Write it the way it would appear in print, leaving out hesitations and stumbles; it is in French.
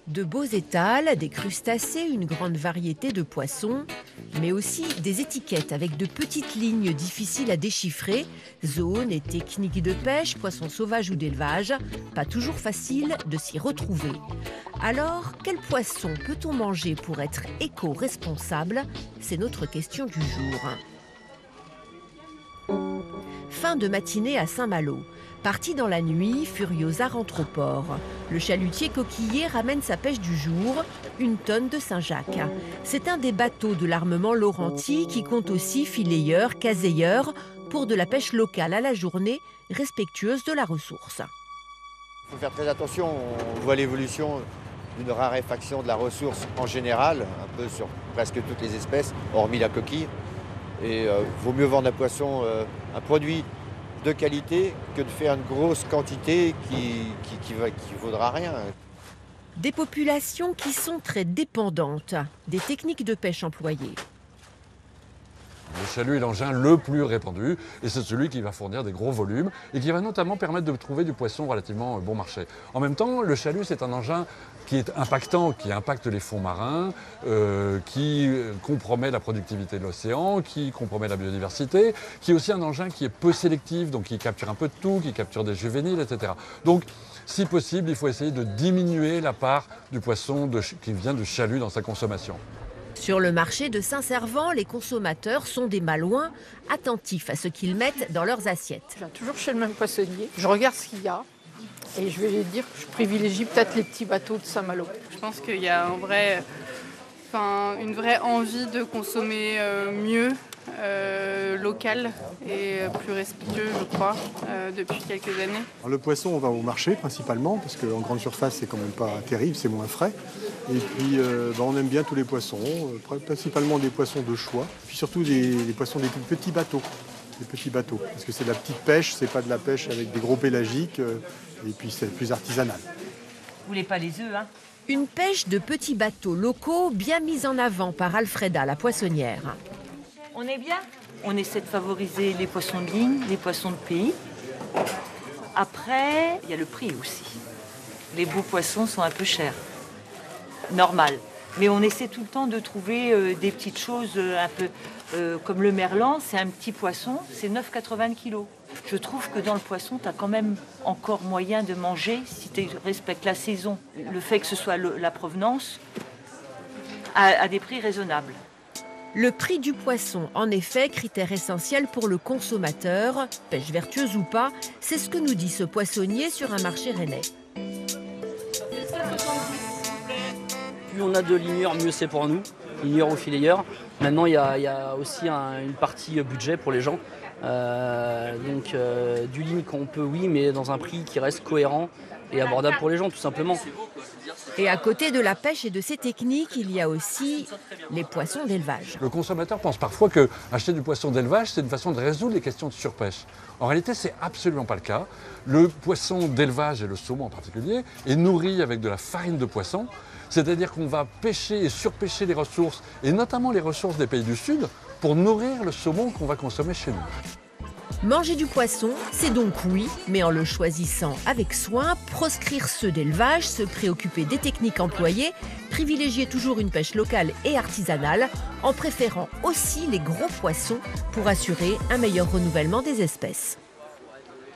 De beaux étals, des crustacés, une grande variété de poissons, mais aussi des étiquettes avec de petites lignes difficiles à déchiffrer, zones et techniques de pêche, poissons sauvages ou d'élevage, pas toujours facile de s'y retrouver. Alors, quel poisson peut-on manger pour être éco-responsable? C'est notre question du jour. Fin de matinée à Saint-Malo. Parti dans la nuit, Furiosa rentre au port. Le chalutier coquillier ramène sa pêche du jour, une tonne de Saint-Jacques. C'est un des bateaux de l'armement Laurenti qui compte aussi fileyeurs, caseilleurs pour de la pêche locale à la journée, respectueuse de la ressource. Il faut faire très attention, on voit l'évolution d'une raréfaction de la ressource en général, un peu sur presque toutes les espèces, hormis la coquille. Et vaut mieux vendre un poisson, un produit de qualité que de faire une grosse quantité qui vaudra rien. Des populations qui sont très dépendantes des techniques de pêche employées. Le chalut est l'engin le plus répandu et c'est celui qui va fournir des gros volumes et qui va notamment permettre de trouver du poisson relativement bon marché. En même temps, le chalut, c'est un engin qui est impactant, qui impacte les fonds marins, qui compromet la productivité de l'océan, qui compromet la biodiversité, qui est aussi un engin qui est peu sélectif, donc qui capture un peu de tout, qui capture des juvéniles, etc. Donc, si possible, il faut essayer de diminuer la part du poisson qui vient du chalut dans sa consommation. Sur le marché de Saint-Servant, les consommateurs sont des malouins, attentifs à ce qu'ils mettent dans leurs assiettes. Je viens toujours chez le même poissonnier, je regarde ce qu'il y a et je vais lui dire que je privilégie peut-être les petits bateaux de Saint-Malo. Je pense qu'il y a une vraie envie de consommer mieux, local et plus respectueux, je crois, depuis quelques années. Alors, le poisson, on va au marché principalement, parce qu'en grande surface, c'est quand même pas terrible, c'est moins frais. Et puis, on aime bien tous les poissons, principalement des poissons de choix, puis surtout des poissons des plus petits bateaux. Des petits bateaux, parce que c'est de la petite pêche, c'est pas de la pêche avec des gros pélagiques, et puis c'est plus artisanal. Vous voulez pas les œufs, hein? Une pêche de petits bateaux locaux bien mise en avant par Alfreda, la poissonnière. On est bien? On essaie de favoriser les poissons de ligne, les poissons de pays. Après, il y a le prix aussi. Les beaux poissons sont un peu chers. Normal. Mais on essaie tout le temps de trouver des petites choses un peu... comme le merlan, c'est un petit poisson, c'est 9,80 kg. Je trouve que dans le poisson, tu as quand même encore moyen de manger si tu respectes la saison. Le fait que ce soit la provenance à des prix raisonnables. Le prix du poisson, en effet, critère essentiel pour le consommateur, pêche vertueuse ou pas, c'est ce que nous dit ce poissonnier sur un marché rennais. Plus on a de ligneurs, mieux c'est pour nous, ligneurs ou fileyeurs. Maintenant, il y a aussi une partie budget pour les gens. Du ligne qu'on peut, oui, mais dans un prix qui reste cohérent et abordable pour les gens, tout simplement. Et à côté de la pêche et de ces techniques, il y a aussi les poissons d'élevage. Le consommateur pense parfois que acheter du poisson d'élevage, c'est une façon de résoudre les questions de surpêche. En réalité, c'est absolument pas le cas. Le poisson d'élevage, et le saumon en particulier, est nourri avec de la farine de poisson. C'est-à-dire qu'on va pêcher et surpêcher les ressources, et notamment les ressources des pays du Sud, pour nourrir le saumon qu'on va consommer chez nous. Manger du poisson, c'est donc oui, mais en le choisissant avec soin, proscrire ceux d'élevage, se préoccuper des techniques employées, privilégier toujours une pêche locale et artisanale, en préférant aussi les gros poissons pour assurer un meilleur renouvellement des espèces.